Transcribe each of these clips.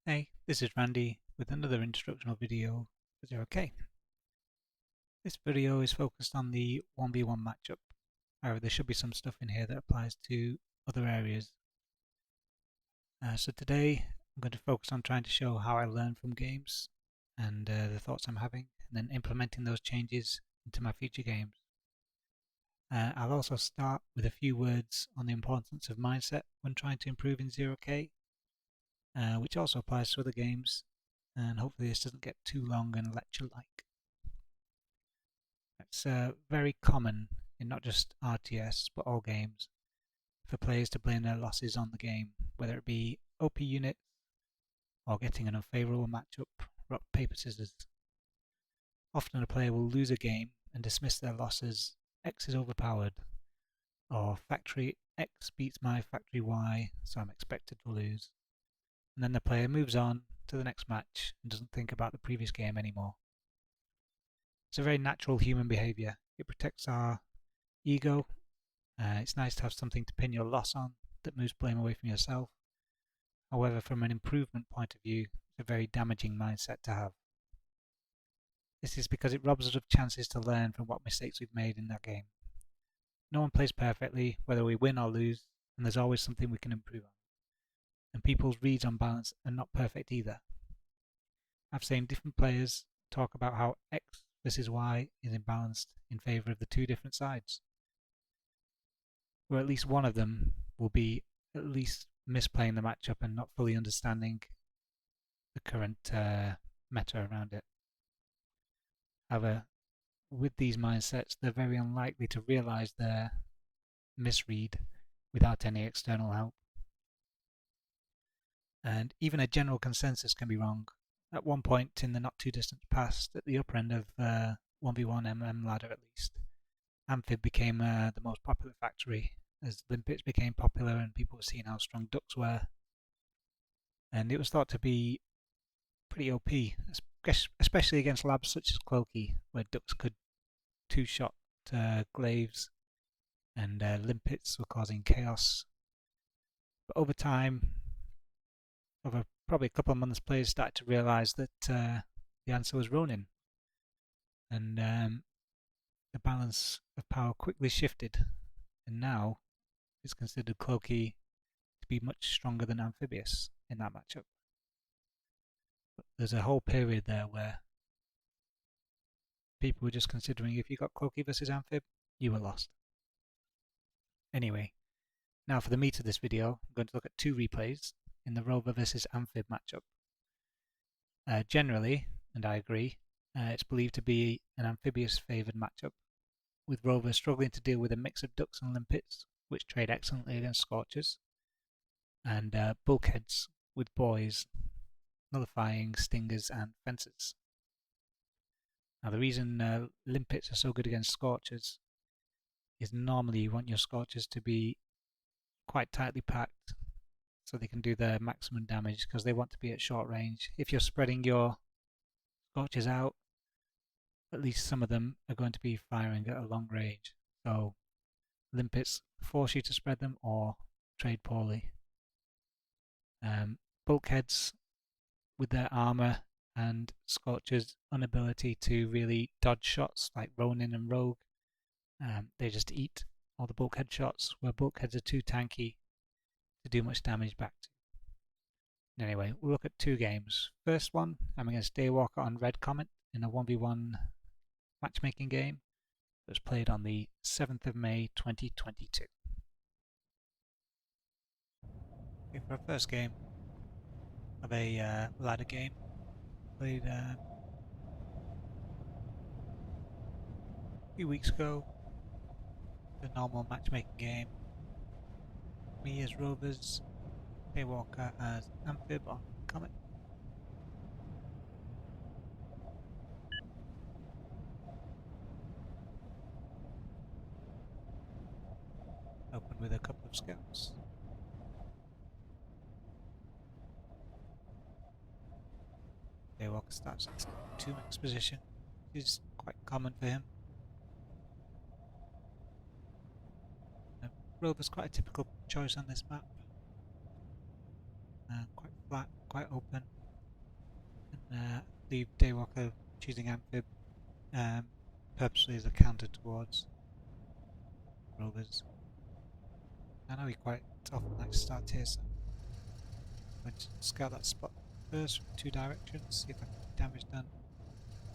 Hey, this is Randy with another instructional video for 0K. This video is focused on the 1v1 matchup. However, there should be some stuff in here that applies to other areas. So today I'm going to focus on trying to show how I learn from games and the thoughts I'm having, and then implementing those changes into my future games. I'll also start with a few words on the importance of mindset when trying to improve in 0K, which also applies to other games, and hopefully this doesn't get too long and lecture-like. It's very common in not just RTS but all games for players to blame their losses on the game, whether it be OP units or getting an unfavourable matchup, rock, paper, scissors. Often a player will lose a game and dismiss their losses. X is overpowered, or factory X beats my factory Y, so I'm expected to lose. And then the player moves on to the next match and doesn't think about the previous game anymore. It's a very natural human behaviour. It protects our ego. It's nice to have something to pin your loss on that moves blame away from yourself. However, from an improvement point of view, it's a very damaging mindset to have. This is because it robs us of chances to learn from what mistakes we've made in that game. No one plays perfectly, whether we win or lose, and there's always something we can improve on. And people's reads on balance are not perfect either. I've seen different players talk about how X versus Y is imbalanced in favour of the two different sides, where at least one of them will be at least misplaying the matchup and not fully understanding the current meta around it. However, with these mindsets, they're very unlikely to realise their misread without any external help. And even a general consensus can be wrong. At one point in the not too distant past, at the upper end of 1v1 MM ladder at least, Amphib became the most popular factory as limpets became popular and people were seeing how strong ducks were. And it was thought to be pretty OP, especially against labs such as Cloaky, where ducks could two-shot glaives and limpets were causing chaos. But over time, over probably a couple of months, players started to realise that the answer was Ronin, and the balance of power quickly shifted, and now it's considered Cloaky to be much stronger than Amphibious in that matchup. But there's a whole period there where people were just considering if you got Cloaky versus Amphib, you were lost. Anyway, now for the meat of this video, I'm going to look at two replays in the Rover versus Amphib matchup. Generally, and I agree, it's believed to be an Amphibious favoured matchup, with Rover struggling to deal with a mix of ducks and limpets, which trade excellently against Scorchers, and bulkheads with boys, nullifying stingers and fences. Now the reason limpets are so good against Scorchers is normally you want your Scorchers to be quite tightly packed so they can do their maximum damage because they want to be at short range. If you're spreading your Scorchers out, at least some of them are going to be firing at a long range. So limpets force you to spread them or trade poorly. Bulkheads with their armor and Scorcher's inability to really dodge shots like Ronin and Rogue, they just eat all the bulkhead shots, where bulkheads are too tanky to do much damage back to. Anyway, we'll look at two games. First one, I'm against DayWalkeR on Red Comet in a 1v1 matchmaking game that was played on the 7th of May 2022. Okay, for our first game of a ladder game, played a few weeks ago, the normal matchmaking game. Me as Rovers, DayWalkeR as Amphib on Comet. Open with a couple of scouts. DayWalkeR starts in 2-max position, which is quite common for him. Rover's quite a typical choice on this map. Quite flat, quite open, The DayWalkeR choosing Amphib purposely as a counter towards Rovers. I know he quite often likes to start here, so I'm going to scout that spot first from 2 directions, see if I can get damage done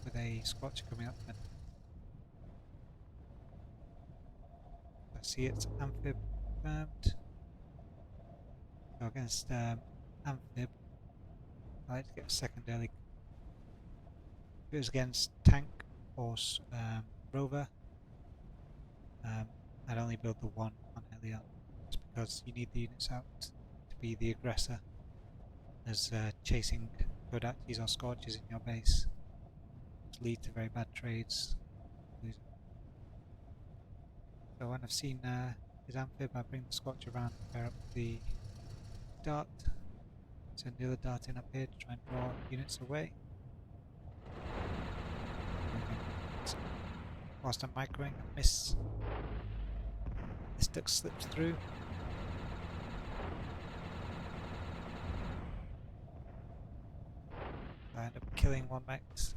with a Squatch coming up. And I see it's Amphib confirmed. So against Amphib, I like to get a second early. If it was against tank or Rover, I'd only build the 1 on early on, just because you need the units out to be the aggressor, as chasing Kodachis or Scorches in your base lead to very bad trades. So when I've seen his Amphib, I bring the Scorch around, pair up the Dart, send the other Dart in up here to try and draw units away. Whilst I'm microing, I miss. This duck slips through. I end up killing 1 max.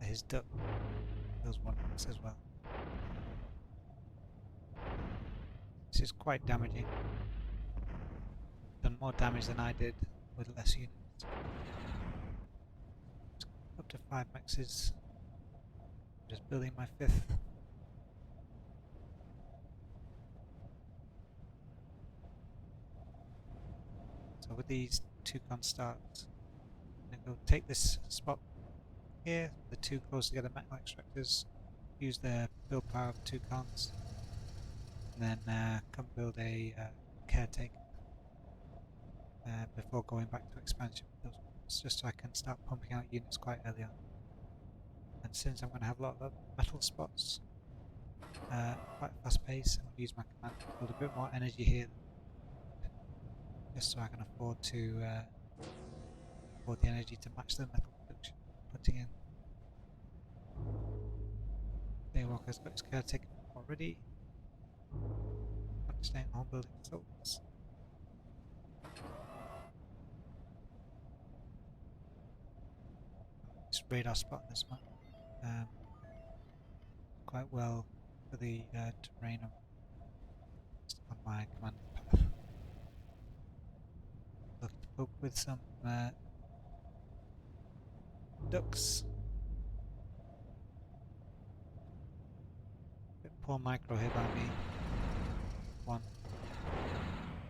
His duck kills 1 max as well. This is quite damaging. Done more damage than I did with less units. Up to 5 maxes. Just building my 5th. So with these 2 con starts, I'm going to go take this spot here, the 2 close together metal extractors, use their build power of 2 cons, and then come build a caretaker before going back to expansion with those ones, just so I can start pumping out units quite early on. And since I'm going to have a lot of metal spots, quite fast pace, I'm going to use my command to build a bit more energy here, just so I can afford to afford the energy to match the metal production I'm putting in. DayWalkeR's got his caretaker already. Staying on building assaults. This radar spot on this map quite well for the terrain on my commanding path. Looking to poke with some ducks. Bit poor micro here by me.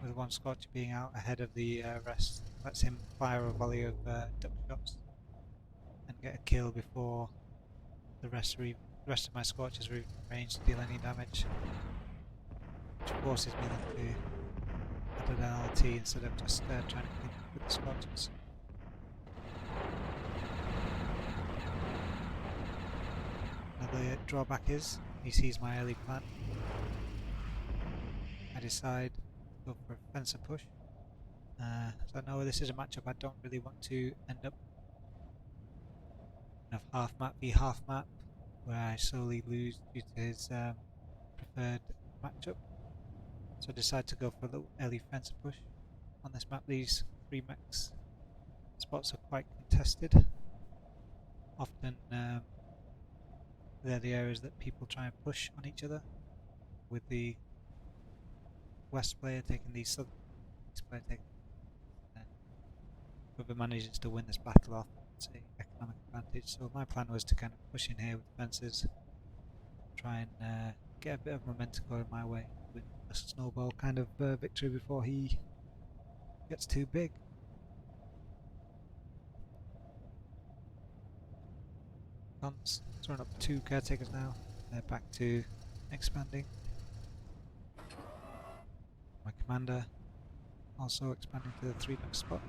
With 1 Scorch being out ahead of the rest, lets him fire a volley of duck shots and get a kill before the rest of my Scorches are even in range to deal any damage, which forces me then to add an LT instead of just trying to clean up with the Scorches. Another drawback is he sees my early plan. I decide to go for a fencer push. So I know this is a matchup I don't really want to end up in a half map v half map where I slowly lose due to his preferred matchup. So I decide to go for a little early fencer push. On this map, these 3 max spots are quite contested. Often they're the areas that people try and push on each other, with the west player taking the southern, east player taking the whoever manages to win this battle off, it's an economic advantage. So my plan was to kind of push in here with fences, try and get a bit of momentum going my way, win a snowball kind of victory before he gets too big. Cons throwing up 2 caretakers now, they're back to expanding. My commander also expanding to the 3 max spot.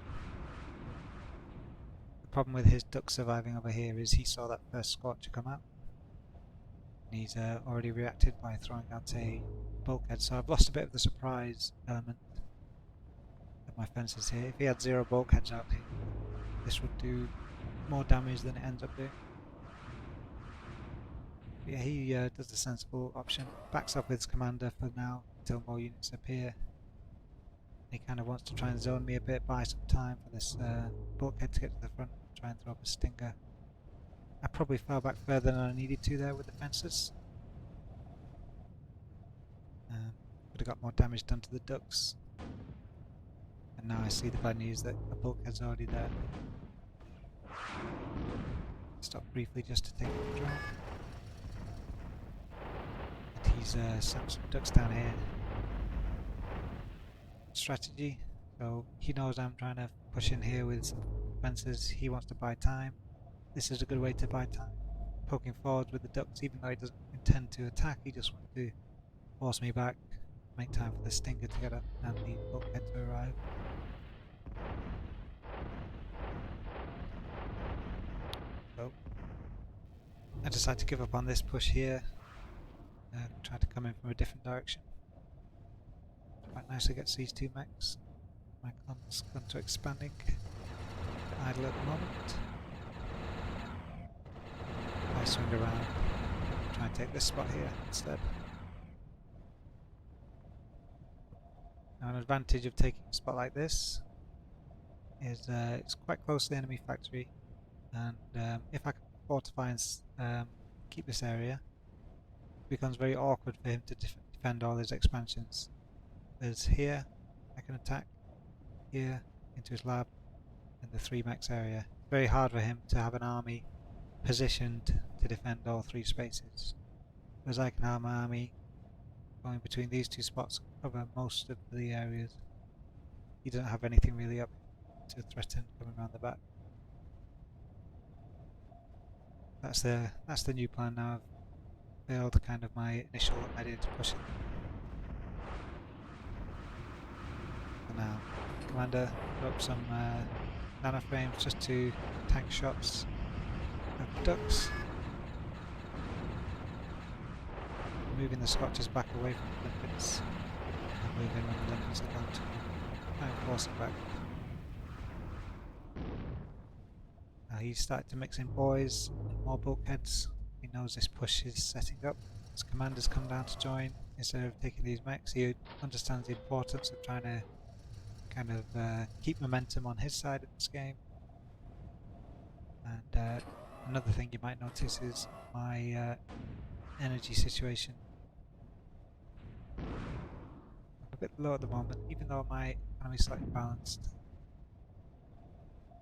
The problem with his duck surviving over here is he saw that first Scorcher come out, and he's already reacted by throwing out a bulkhead, so I've lost a bit of the surprise element of my fences here. If he had 0 bulkheads out here, this would do more damage than it ends up doing. But yeah, he does the sensible option, backs off with his commander for now until more units appear. He kind of wants to try and zone me a bit, buy some time for this bulkhead to get to the front, try and throw up a stinger. I probably fell back further than I needed to there with the fences. Could have got more damage done to the ducks. And now I see the bad news that the bulkhead's already there. Stop briefly just to take a drone. And he's sent some ducks down here. Strategy. So he knows I'm trying to push in here with some fences. He wants to buy time. This is a good way to buy time. Poking forward with the ducks, even though he doesn't intend to attack, he just wants to force me back, make time for the stinger to get up and the bulkhead to arrive. So I decide to give up on this push here and try to come in from a different direction. Quite nicely gets these two mechs. My con's gone to expanding. Idle at the moment. I swing around, try and take this spot here instead. Now, an advantage of taking a spot like this is it's quite close to the enemy factory, and if I can fortify and keep this area, it becomes very awkward for him to defend all his expansions. There's here, I can attack, here, into his lab, in the 3 mechs area. Very hard for him to have an army positioned to defend all 3 spaces. Whereas I can have my army going between these 2 spots, cover most of the areas. He doesn't have anything really up to threaten coming around the back. That's the new plan now. I've failed kind of my initial idea to push it. For now, Commander put up some nanoframes just to tank shots of ducks. Moving the Scotches back away from the limpets and moving when the limpets are gone to try and force it back. Now he's started to mix in boys and more bulkheads. He knows this push is setting up. His commanders come down to join instead of taking these mechs. He understands the importance of trying to kind of keep momentum on his side of this game. And another thing you might notice is my energy situation. I'm a bit low at the moment, even though my economy is slightly balanced.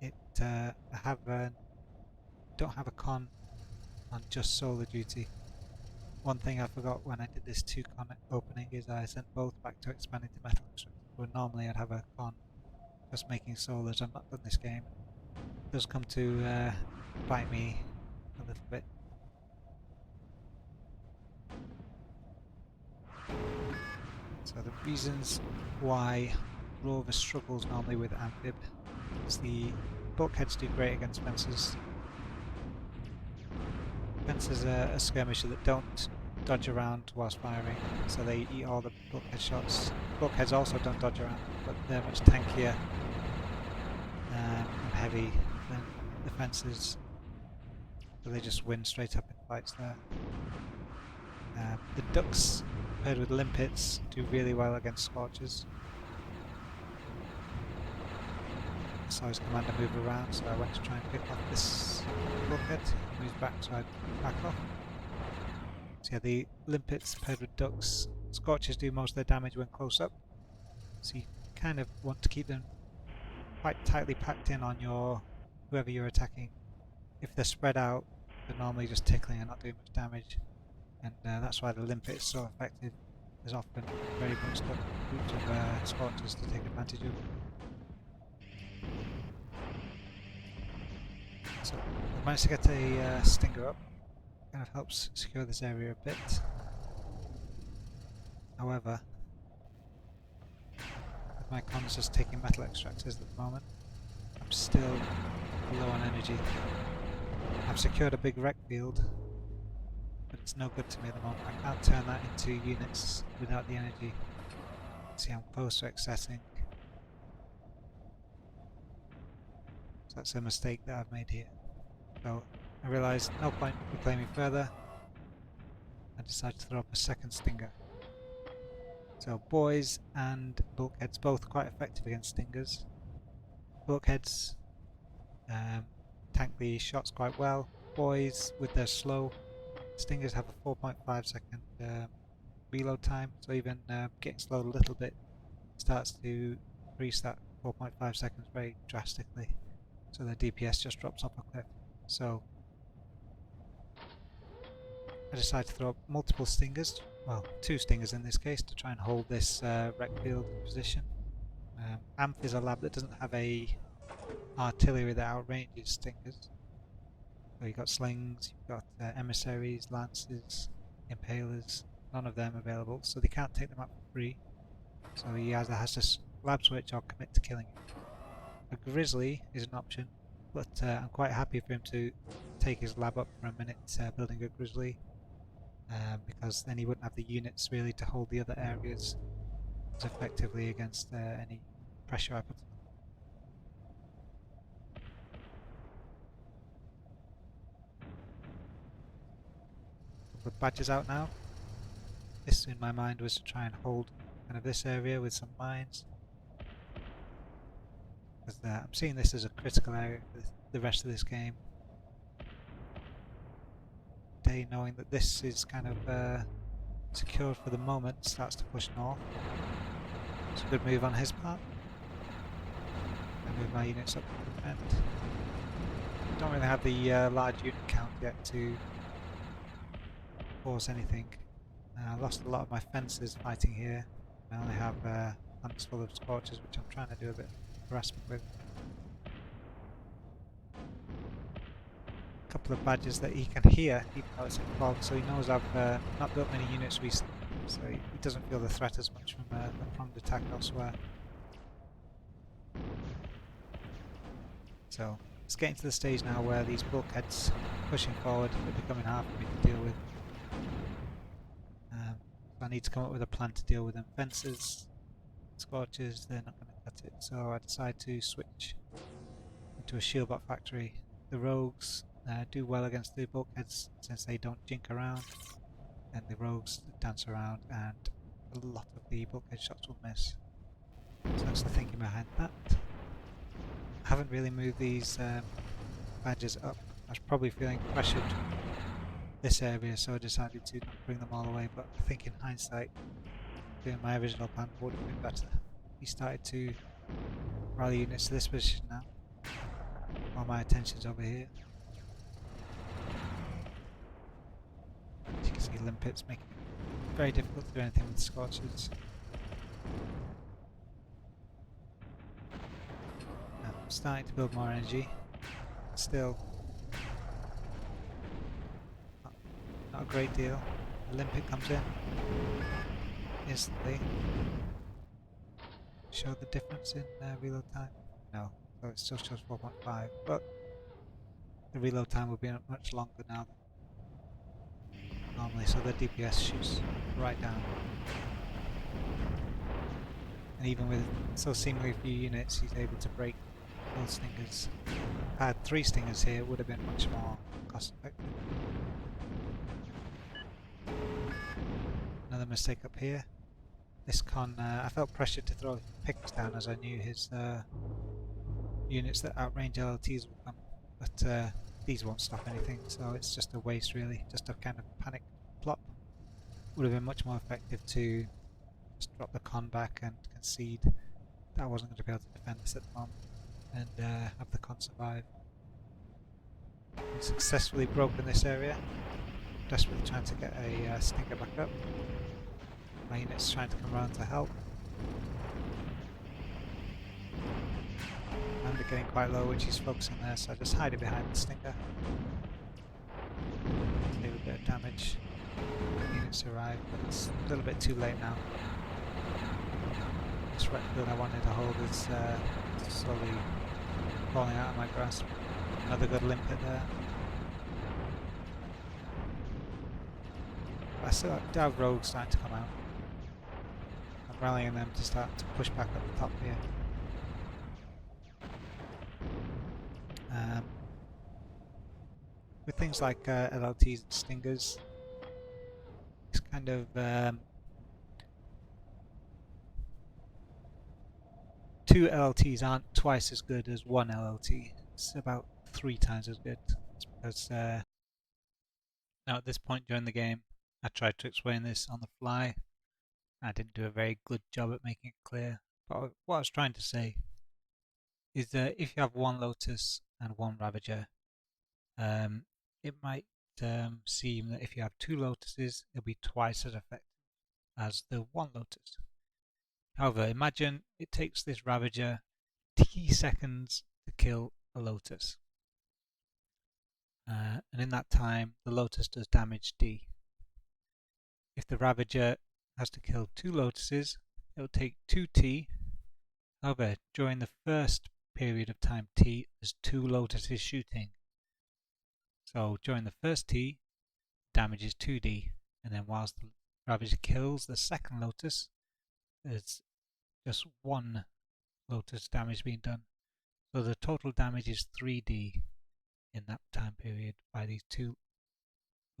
I don't have a con on just solar duty. One thing I forgot when I did this 2 con opening is I sent both back to expanding to metal extractors. Where normally I'd have a con just making solars. I've not done this game. It does come to bite me a little bit. So the reasons why Rover struggles normally with Amphib is the bulkheads do great against fencers. Fencers are a skirmisher that don't dodge around whilst firing, so they eat all the bulkhead shots. Bulkheads also don't dodge around, but they're much tankier and heavy than the fencers, so they just win straight up in fights there. The ducks paired with limpets do really well against scorchers. I saw his commander move around, so I went to try and pick off this bulkhead. He moves back, so I back off. So yeah, the limpets paired with ducks. Scorchers do most of their damage when close up, so you kind of want to keep them quite tightly packed in on whoever you're attacking. If they're spread out, they're normally just tickling and not doing much damage, and that's why the limpet is so effective. There's often very much groups of scorchers to take advantage of. So I managed to get a stinger up, kind of helps secure this area a bit. However, with my cons just taking metal extractors at the moment, I'm still low on energy. I've secured a big wreck field, but it's no good to me at the moment. I can't turn that into units without the energy. See, I'm close to accessing. So that's a mistake that I've made here. So I realised no point reclaiming further. I decided to throw up a second stinger. So boys and bulkheads both quite effective against stingers. Bulkheads tank the shots quite well. Boys with their slow, stingers have a 4.5 second reload time, so even getting slowed a little bit starts to increase that 4.5 seconds very drastically. So the DPS just drops off a cliff. So I decided to throw up multiple stingers, well, 2 stingers in this case, to try and hold this wreck field in position. Amph is a lab that doesn't have a artillery that outranges stingers. So you've got slings, you've got emissaries, lances, impalers, none of them available, so they can't take them out for free. So he either has to lab switch or commit to killing it. A grizzly is an option, but I'm quite happy for him to take his lab up for a minute building a grizzly, because then he wouldn't have the units really to hold the other areas as effectively against any pressure I put on them. Couple of badges out now. This in my mind was to try and hold kind of this area with some mines, because I'm seeing this as a critical area for the rest of this game. Day, knowing that this is kind of secured for the moment, starts to push north. It's a good move on his part. I move my units up to defend. Don't really have the large unit count yet to force anything. I lost a lot of my fences fighting here. I only have hunts full of scorches, which I'm trying to do a bit of harassment with. A couple of badges that he can hear, even though it's in fog, so he knows I've not built many units recently, so he doesn't feel the threat as much from a pronged attack elsewhere. So it's getting to the stage now where these bulkheads pushing forward are becoming hard for me to deal with. So I need to come up with a plan to deal with them. Fences, scorches, they're not going to cut it, so I decide to switch into a shield bot factory. The rogues do well against the bulkheads since they don't jink around, and the rogues dance around and a lot of the bulkhead shots will miss. So that's the thinking behind that. I haven't really moved these badges up. I was probably feeling pressured this area, so I decided to not bring them all the way, but I think in hindsight doing my original plan would have been better. He started to rally units to this position now, while my attention's over here. As you can see, limpets making it very difficult to do anything with scorches. I'm starting to build more energy. Still not a great deal. The limpet comes in instantly. Show the difference in reload time? No, so it still shows 4.5, but the reload time will be much longer now than normally, so the DPS shoots right down. And even with so seemingly few units, he's able to break those stingers. If I had 3 stingers here, it would have been much more cost effective. Another mistake up here. This con, I felt pressured to throw picks down as I knew his units that outrange LLTs will come, but these won't stop anything, so it's just a waste really, just a kind of panic plop. Would have been much more effective to just drop the con back and concede that I wasn't going to be able to defend this at the moment, and have the con survive. I've successfully broken this area, desperately trying to get a stinger back up. My unit's trying to come around to help. And they're getting quite low, which he's focusing there, so I just hide it behind the stinger. Leave a bit of damage. Units arrive, but it's a little bit too late now. This wreck field I wanted to hold is slowly falling out of my grasp. Another good limpet there. I still do have rogues starting to come out. I'm rallying them to start to push back up the top here. With things like LLTs and stingers, it's kind of 2 LLTs aren't twice as good as 1 LLT. It's about 3 times as good. It's because now at this point during the game, I tried to explain this on the fly. I didn't do a very good job at making it clear. But what I was trying to say is that if you have 1 Lotus and 1 Ravager, it might seem that if you have 2 Lotuses, it'll be twice as effective as the 1 Lotus. However, imagine it takes this Ravager T seconds to kill a Lotus. And in that time, the Lotus does damage D. If the Ravager has to kill 2 Lotuses, it will take 2T. However, during the first period of time T, there's 2 Lotuses shooting. So during the first T, damage is 2D. And then whilst the Ravager kills the second Lotus, there's just 1 Lotus damage being done. So the total damage is 3D in that time period by these 2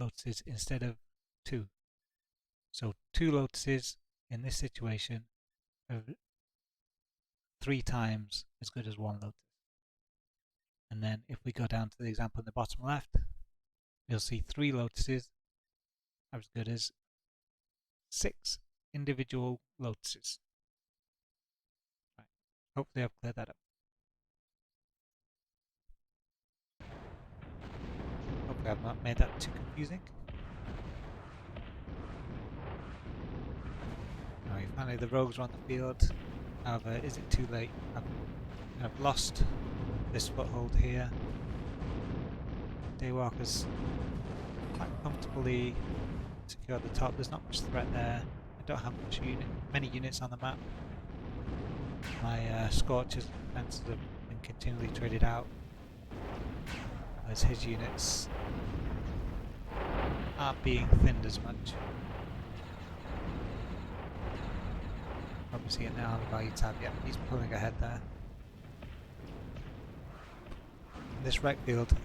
Lotuses instead of 2. So 2 Lotuses in this situation are 3 times as good as 1 Lotus. And then if we go down to the example in the bottom left, you'll see 3 Lotuses are as good as 6 individual Lotuses. Right. Hopefully I've cleared that up. Hopefully I've not made that too confusing. Alright, finally the rogues are on the field. However, is it too late? I've lost this foothold here. DayWalkeR's quite comfortably secured the top. There's not much threat there. I don't have many units on the map. My Scorchers and Defences have been continually traded out, as his units aren't being thinned as much. Probably see it now on the value tab. Yeah, he's pulling ahead there. In this wreck field,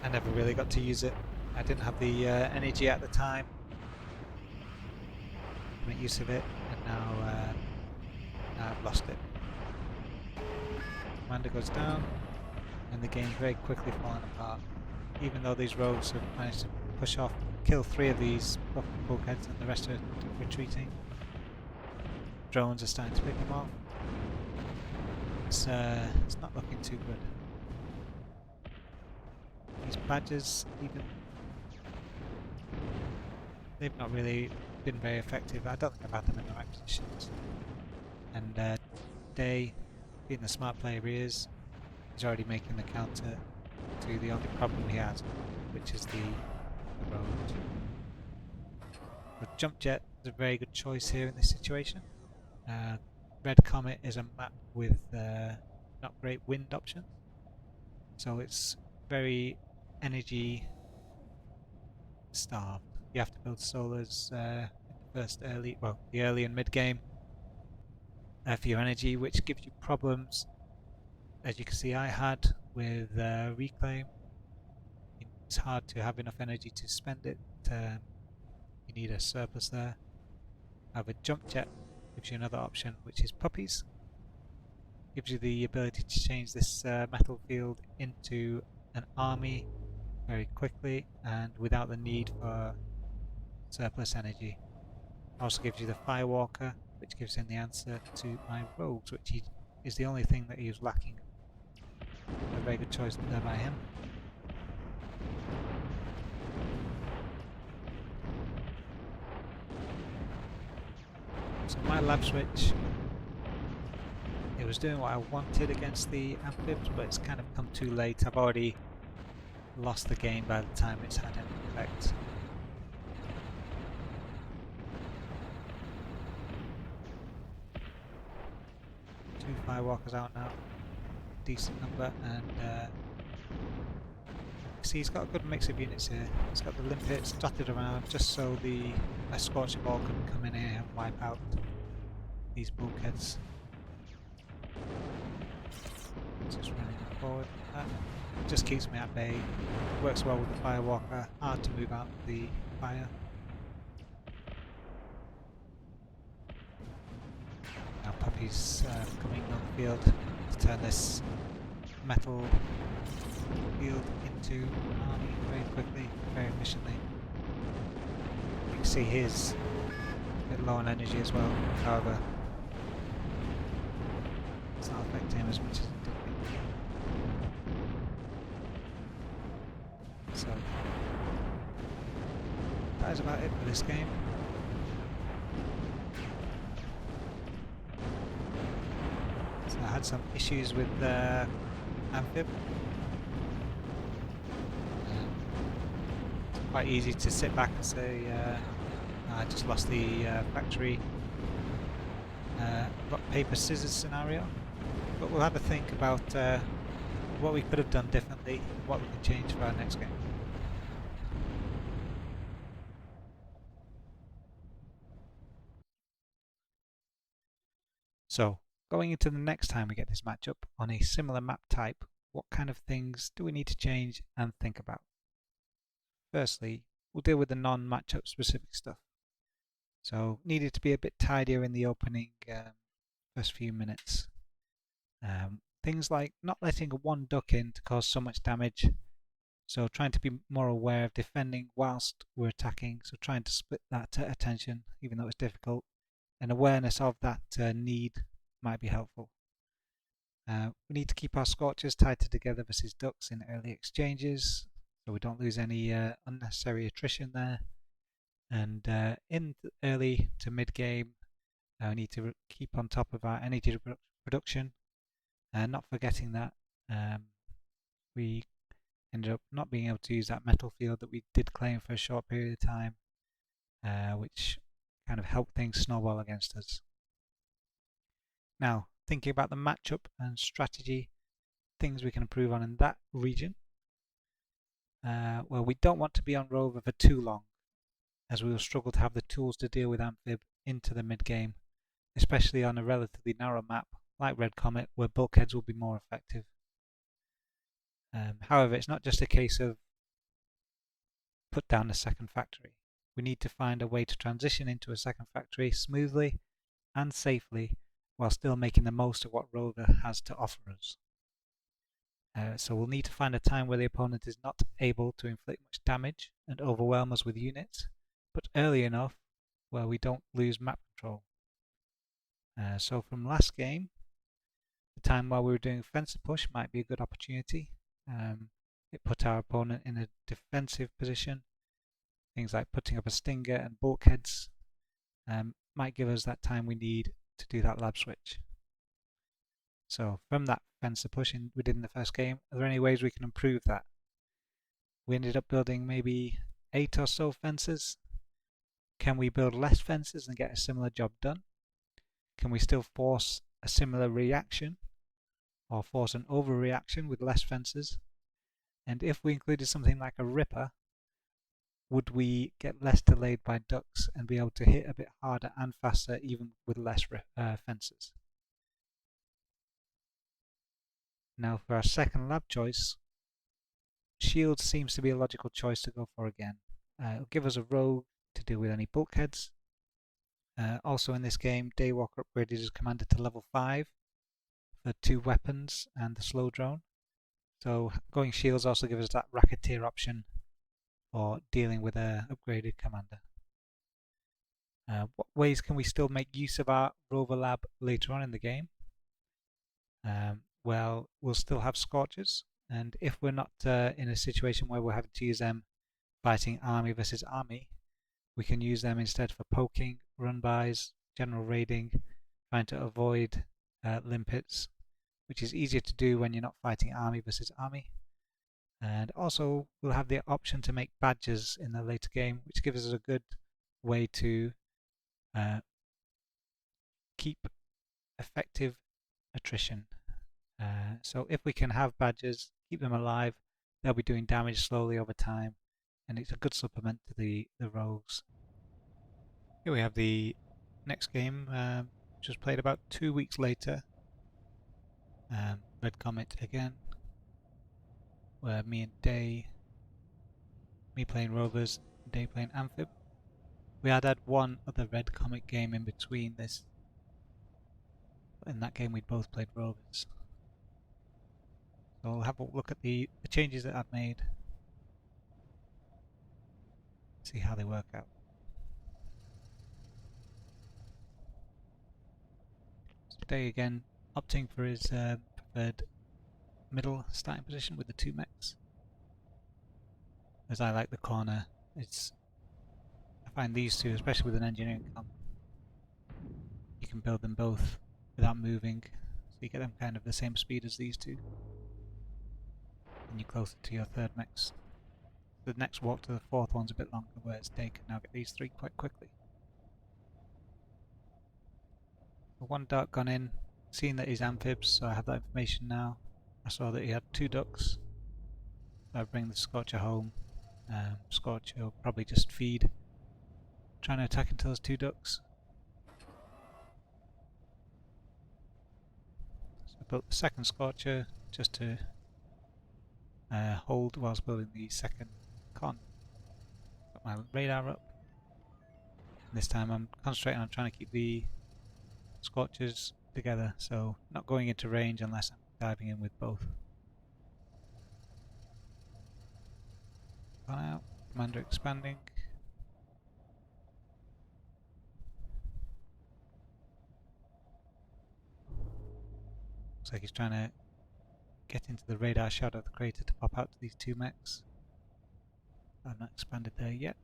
I never really got to use it. I didn't have the energy at the time to make use of it, and now I've lost it. Commander goes down, and the game's very quickly falling apart. Even though these rogues have managed to kill 3 of these bulkheads, and the rest are retreating. Drones are starting to pick them off. It's not looking too good. These badgers, they've not really been very effective. I don't think I've had them in the right positions. And Day, being the smart player he is, he's already making the counter to the only problem he has, which is the road. But Jump Jet is a very good choice here in this situation. Red Comet is a map with not great wind options, so it's very energy starved. You have to build solars in the early and mid game for your energy, which gives you problems, as you can see I had with Reclaim. It's hard to have enough energy to spend it. You need a surplus there. However, Jump Jet gives you another option, which is Puppies. Gives you the ability to change this metal field into an army very quickly and without the need for surplus energy. Also gives you the Firewalker, which gives him the answer to my rogues, which is the only thing that he was lacking. A very good choice there by him. So my lab switch, it was doing what I wanted against the Amphibs, but it's kind of come too late. I've already lost the game by the time it's had any effect. Two Firewalkers out now, decent number, and see, he's got a good mix of units here. He's got the Limpets dotted around just so the Scorcher Ball can come in here and wipe out these bulkheads. Just running forward. That just keeps me at bay. Works well with the Firewalker. Hard to move out of the fire. Now Puppy he's coming on the field to turn this metal field into an army very quickly, very efficiently. You can see he's a bit low on energy as well, however it's not affecting him as much as it did before. So that is about it for this game. So I had some issues with Amphib. It's quite easy to sit back and say I just lost the factory rock paper scissors scenario, but we'll have a think about what we could have done differently, what we can change for our next game. So, going into the next time we get this matchup on a similar map type, what kind of things do we need to change and think about? Firstly, we'll deal with the non-matchup specific stuff. So, needed to be a bit tidier in the opening first few minutes. Things like not letting one duck in to cause so much damage. So trying to be more aware of defending whilst we're attacking. So trying to split that attention, even though it's difficult. And awareness of that need might be helpful. We need to keep our scorchers tighter together versus ducks in early exchanges, so we don't lose any unnecessary attrition there. And in the early to mid game, we need to keep on top of our energy production, and not forgetting that we ended up not being able to use that metal field that we did claim for a short period of time, which kind of helped things snowball against us. Now, thinking about the matchup and strategy, things we can improve on in that region. Well, we don't want to be on Rover for too long, as we will struggle to have the tools to deal with Amphib into the mid game, especially on a relatively narrow map like Red Comet, where bulkheads will be more effective. However, it's not just a case of put down a second factory. We need to find a way to transition into a second factory smoothly and safely, while still making the most of what Rover has to offer us. So we'll need to find a time where the opponent is not able to inflict much damage and overwhelm us with units, but early enough where we don't lose map control. So from last game, the time while we were doing fencer push might be a good opportunity. It put our opponent in a defensive position. Things like putting up a stinger and bulkheads might give us that time we need to do that lab switch. So from that fencer pushing we did in the first game, are there any ways we can improve that? We ended up building maybe 8 or so fences. Can we build less fences and get a similar job done? Can we still force a similar reaction, or force an overreaction with less fences? And if we included something like a ripper, would we get less delayed by ducks and be able to hit a bit harder and faster even with less fences? Now for our second lab choice, shield seems to be a logical choice to go for again. It'll give us a rogue to deal with any bulkheads. Also in this game, DayWalkeR upgraded his commander to level 5 for 2 weapons and the slow drone. So going shields also gives us that racketeer option for dealing with an upgraded commander. What ways can we still make use of our Rover lab later on in the game? Well, we'll still have Scorchers, and if we're not in a situation where we're having to use them fighting army versus army, we can use them instead for poking, run-bys, general raiding, trying to avoid limpets, which is easier to do when you're not fighting army versus army. And also we'll have the option to make badges in the later game, which gives us a good way to keep effective attrition. So if we can have badges, keep them alive, they'll be doing damage slowly over time, and it's a good supplement to the rogues. Here we have the next game, which was played about 2 weeks later. Red Comet again, where me playing Rovers, Day playing Amphib. We had one other Red Comet game in between this, But in that game we'd both played Rovers. So I'll have a look at the changes that I've made. See how they work out. So Day again opting for his preferred middle starting position with the 2 mechs. As I like the corner, I find these two, especially with an engineering comp, you can build them both without moving, so you get them kind of the same speed as these two. And you're closer to your 3rd mechs. The next walk to the 4th one's a bit longer, whereas Day can now get these 3 quite quickly. So 1 duck gone in, seeing that he's amphibs, so I have that information now. I saw that he had 2 ducks, so I bring the Scorcher home. Scorcher will probably just feed, trying to attack into those 2 ducks. So I built the 2nd Scorcher just to hold whilst building the 2nd con. Got my radar up. And this time I'm concentrating on trying to keep the Scorchers together, so not going into range unless I'm diving in with both. Gone out, commander expanding. Looks like he's trying to get into the radar shot of the crater to pop out to these 2 mechs. I've not expanded there yet.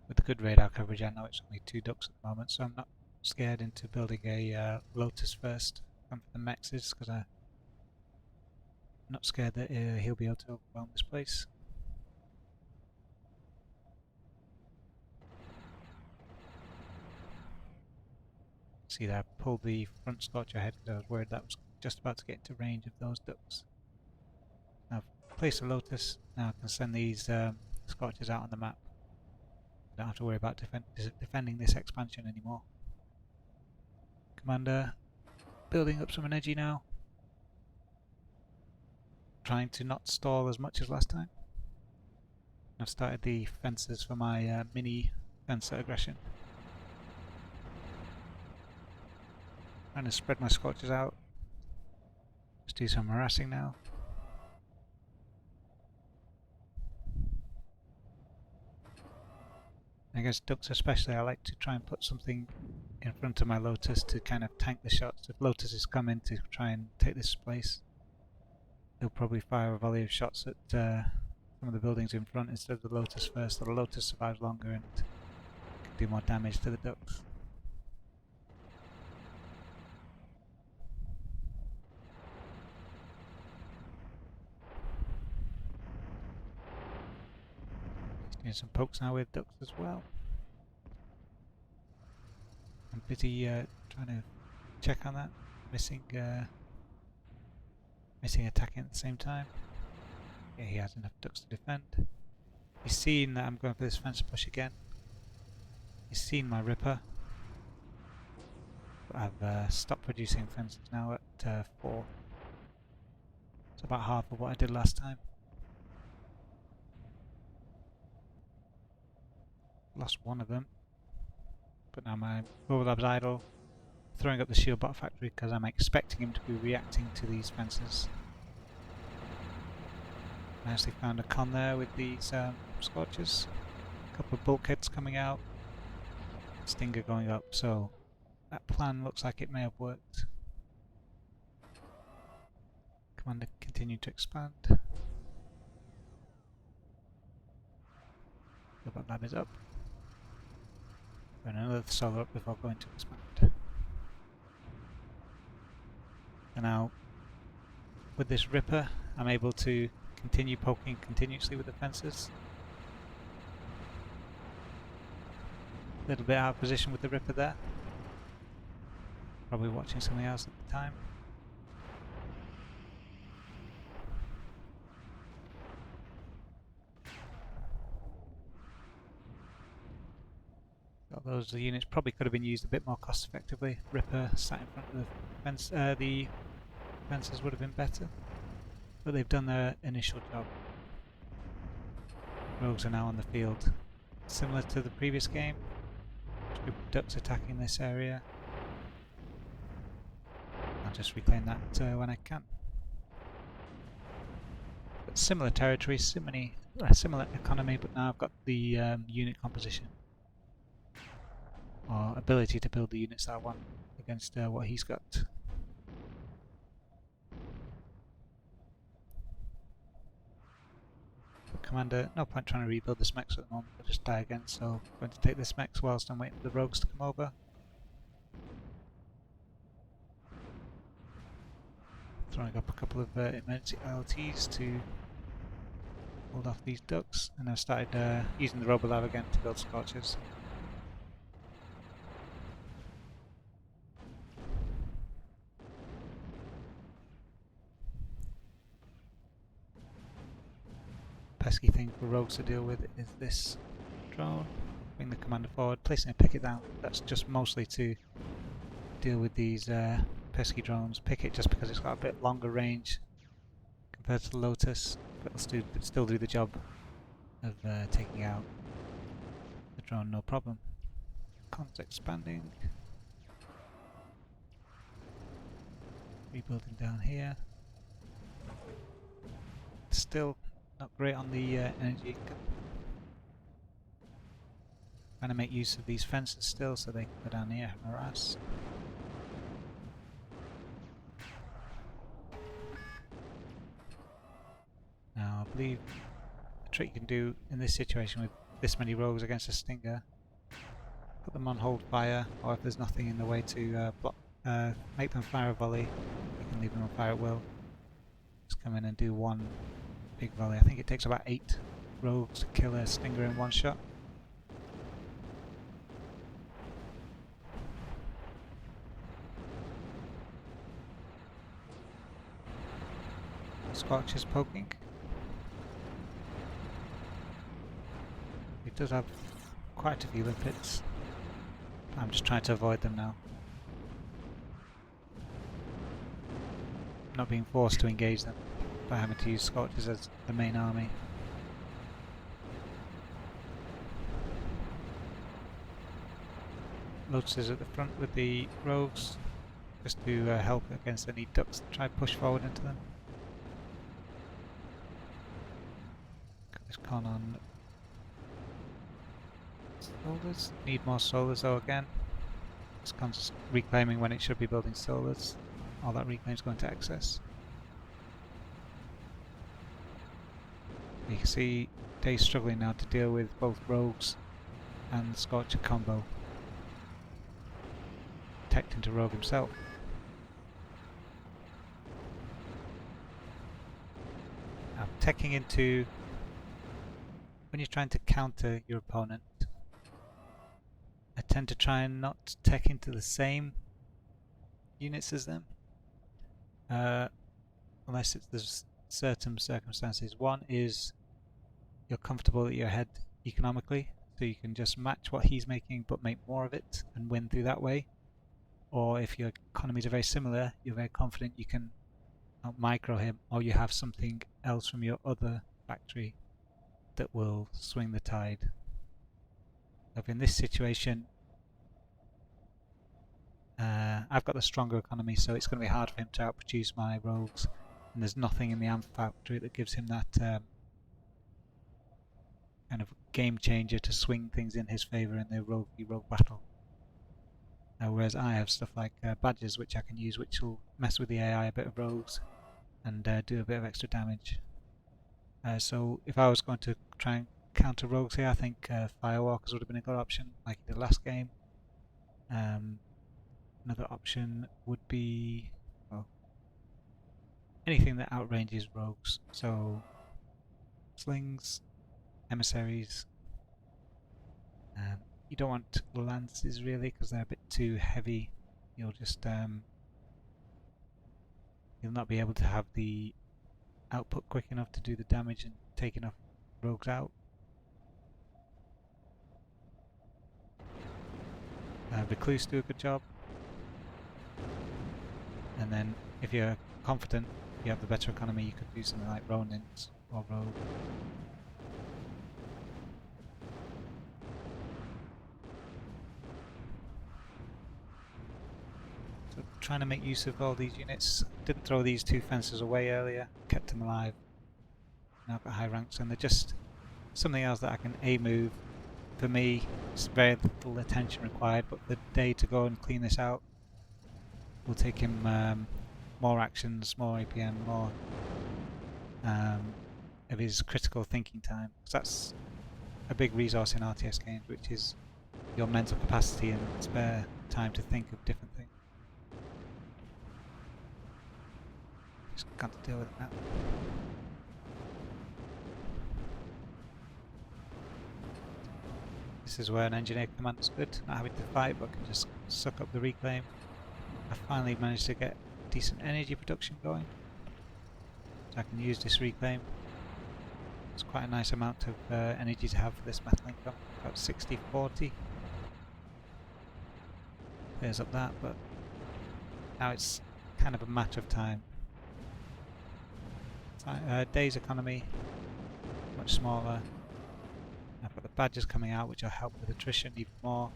With the good radar coverage, I know it's only 2 ducks at the moment, so I'm not scared into building a Lotus first. Come for the mexes, because I'm not scared that he'll be able to overwhelm this place. See that I pulled the front Scorcher ahead because I was worried that was just about to get into range of those ducks. Now I've placed a Lotus, now I can send these Scorchers out on the map. I don't have to worry about defending this expansion anymore. Commander building up some energy now. Trying to not stall as much as last time. I've started the fences for my mini fencer aggression. Trying to spread my Scorchers out. Just do some harassing now. Against ducks especially, I like to try and put something in front of my Lotus to kind of tank the shots. If Lotuses come in to try and take this place, they'll probably fire a volley of shots at some of the buildings in front instead of the Lotus first, so the Lotus survives longer and can do more damage to the ducks. Doing some pokes now with ducks as well. I'm busy trying to check on that. Missing attacking at the same time. Yeah, he has enough ducks to defend. He's seen that I'm going for this fence push again. He's seen my Ripper. But I've stopped producing fences now at 4. It's about half of what I did last time. Lost one of them. But now my Rover Lab's idle. Throwing up the shield bot factory because I'm expecting him to be reacting to these fences. I actually found a con there with these Scorchers. A couple of bulkheads coming out. Stinger going up, so that plan looks like it may have worked. Commander continued to expand. Robot Lab is up. And another solar up before going to expand. And now, with this Ripper, I'm able to continue poking continuously with the fences. A little bit out of position with the Ripper there. Probably watching something else at the time. Got those units probably could have been used a bit more cost effectively. Ripper sat in front of the fence. The fences would have been better. but they've done their initial job. Rogues are now on the field. Similar to the previous game, group of ducks attacking this area. I'll just reclaim that when I can. But similar territory, similar economy, but now I've got the unit composition or ability to build the units that I want against what he's got. Commander, no point trying to rebuild this mechs at the moment, I'll just die again, so I'm going to take this mechs whilst I'm waiting for the rogues to come over. Throwing up a couple of emergency LTs to hold off these ducks, and I've started using the Rover lab again to build scorches. Pesky thing for rogues to deal with is this drone. Bring the commander forward, placing a picket down. That's just mostly to deal with these pesky drones. Picket just because it's got a bit longer range compared to the Lotus, but it'll still do the job of taking out the drone no problem. Cons expanding. Rebuilding down here. Still not great on the energy income. Trying to make use of these fences still so they can go down here and harass. Now I believe the trick you can do in this situation with this many rogues against a Stinger, put them on hold fire, or if there's nothing in the way to make them fire a volley, you can leave them on fire at will. Just come in and do one big volley. I think it takes about 8 rogues to kill a Stinger in one shot. Scorch is poking. It does have quite a few limpets. I'm just trying to avoid them now. Not being forced to engage them by having to use Scorches as the main army. Lotus is at the front with the rogues, just to help against any ducks that try to push forward into them. Got this con on solars. Need more solars though again. This con's reclaiming when it should be building solars. All that reclaim's going to excess. You can see Day's struggling now to deal with both rogues and Scorcher combo. Teched into rogue himself. Now teching into when you're trying to counter your opponent, I tend to try and not tech into the same units as them. Unless there's certain circumstances. One is you're comfortable that you're ahead economically, so you can just match what he's making but make more of it and win through that way. Or if your economies are very similar, you're very confident you can out-micro him, or you have something else from your other factory that will swing the tide. If in this situation, I've got the stronger economy, so it's going to be hard for him to outproduce my rogues, and there's nothing in the Amph factory that gives him that kind of game changer to swing things in his favour in the rogue battle. Whereas I have stuff like badges which I can use, which will mess with the AI a bit of rogues and do a bit of extra damage. So if I was going to try and counter rogues here, I think Firewalkers would have been a good option, like he did last game. Another option would be anything that outranges rogues, so slings, emissaries. You don't want lances really because they're a bit too heavy. You'll just you'll not be able to have the output quick enough to do the damage and take enough rogues out. Recluse do a good job. And then if you're confident you have the better economy, you could do something like Ronins or Rover. So trying to make use of all these units. Didn't throw these two fences away earlier, kept them alive. Now I've got high ranks, and they're just something else that I can move. For me, it's very little attention required, but the day to go and clean this out will take him more actions, more APM, more of his critical thinking time. Because that's a big resource in RTS games, which is your mental capacity and spare time to think of different things. Just got to deal with it now. This is where an engineer command is good, not having to fight but can just suck up the reclaim. I finally managed to get decent energy production going, so I can use this reclaim. It's quite a nice amount of energy to have for this metal income, about 60-40. Clears up that, but now it's kind of a matter of time. Day's economy, much smaller. I've got the badges coming out, which will help with attrition even more.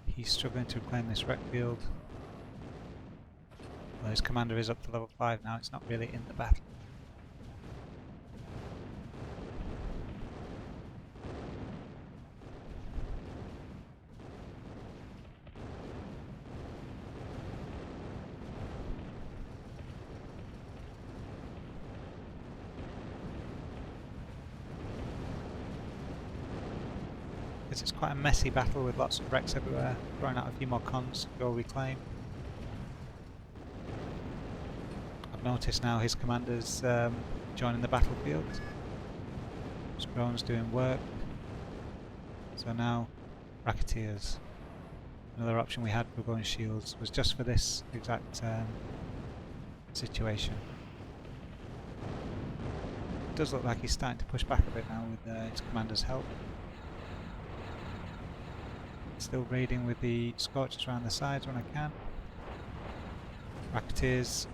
He's struggling to reclaim this wreck field. Well, his commander is up to level 5 now, it's not really in the battle. It's quite a messy battle with lots of wrecks everywhere, throwing out a few more cons to go reclaim. I've noticed now his commander's joining the battlefield. His drone's doing work. So now Racketeers. Another option we had for going shields was just for this exact situation. It does look like he's starting to push back a bit now with his commander's help. Still raiding with the Scorchers around the sides when I can. Racketeers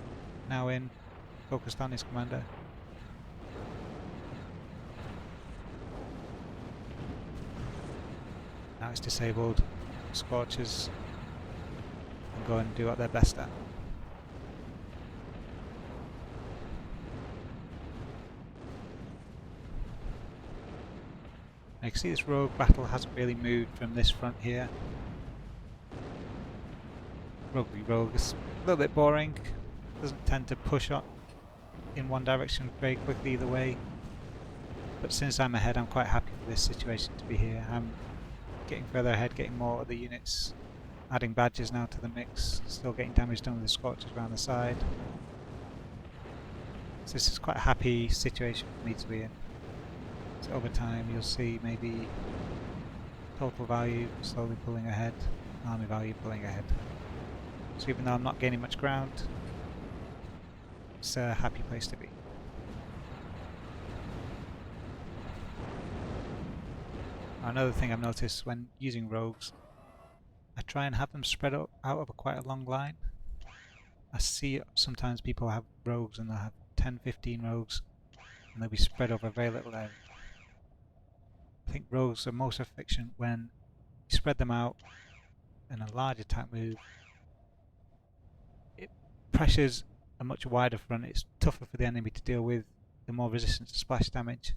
now in, focused on his commander. Now it's disabled. Scorchers can go and do what they're best at. You can see this rogue battle hasn't really moved from this front here. Rogue v rogue is a little bit boring. Doesn't tend to push up in one direction very quickly either way. But since I'm ahead, I'm quite happy for this situation to be here. I'm getting further ahead, getting more other units, adding badges now to the mix, still getting damage done with the Scorchers around the side. So this is quite a happy situation for me to be in. So over time you'll see maybe total value slowly pulling ahead, army value pulling ahead. So even though I'm not gaining much ground, it's a happy place to be. Another thing I've noticed when using rogues, I try and have them spread out over quite a long line. I see sometimes people have rogues and they'll have 10-15 rogues and they'll be spread over very little area. I think rogues are most efficient when you spread them out in a large attack move. It pressures a much wider front, it's tougher for the enemy to deal with, they're more resistant to splash damage.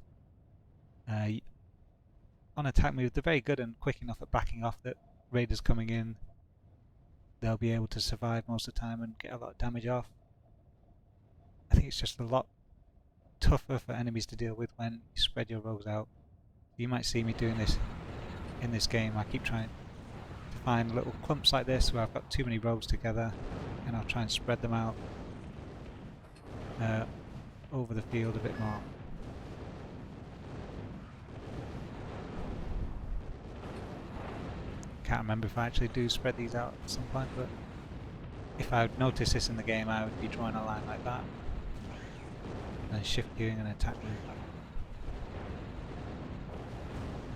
On attack move they're very good and quick enough at backing off that raiders coming in, they'll be able to survive most of the time and get a lot of damage off. I think it's just a lot tougher for enemies to deal with when you spread your rogues out. You might see me doing this in this game. I keep trying to find little clumps like this where I've got too many rogues together and I'll try and spread them out over the field a bit more. Can't remember if I actually do spread these out at some point, but if I would notice this in the game I would be drawing a line like that and then shift queuing and attack move.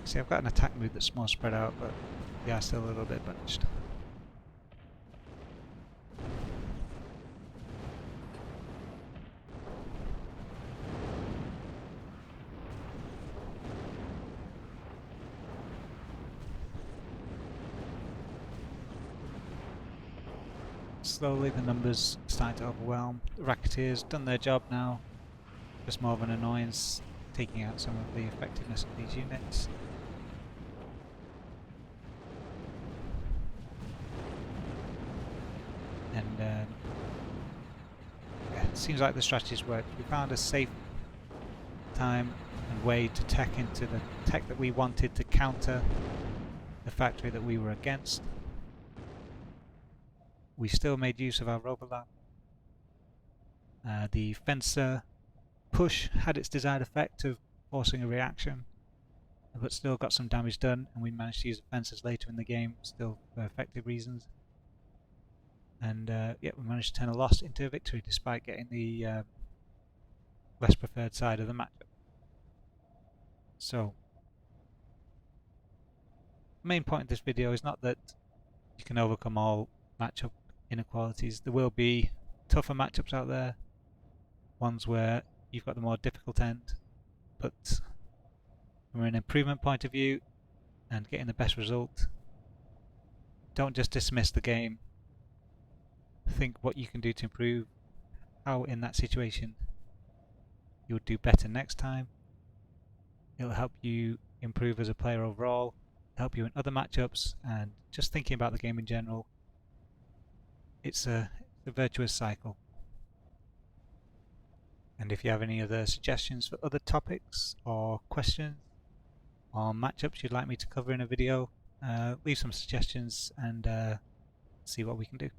See, I've got an attack move that's more spread out, but they are still a little bit bunched. slowly the numbers starting to overwhelm. The Racketeers done their job now, just more of an annoyance, taking out some of the effectiveness of these units. And yeah, it seems like the strategy's worked. We found a safe time and way to tech into the tech that we wanted to counter the factory that we were against. We still made use of our Rover lab. The fencer push had its desired effect of forcing a reaction, but still got some damage done, and we managed to use the fencers later in the game, still for effective reasons. And yeah, we managed to turn a loss into a victory despite getting the less preferred side of the matchup. So, the main point of this video is not that you can overcome all matchup inequalities. There will be tougher matchups out there, ones where you've got the more difficult end, but from an improvement point of view and getting the best result, don't just dismiss the game. Think what you can do to improve, how in that situation you'll do better next time. It'll help you improve as a player overall, help you in other matchups, and just thinking about the game in general. It's a virtuous cycle. And if you have any other suggestions for other topics or questions or matchups you'd like me to cover in a video, leave some suggestions and see what we can do.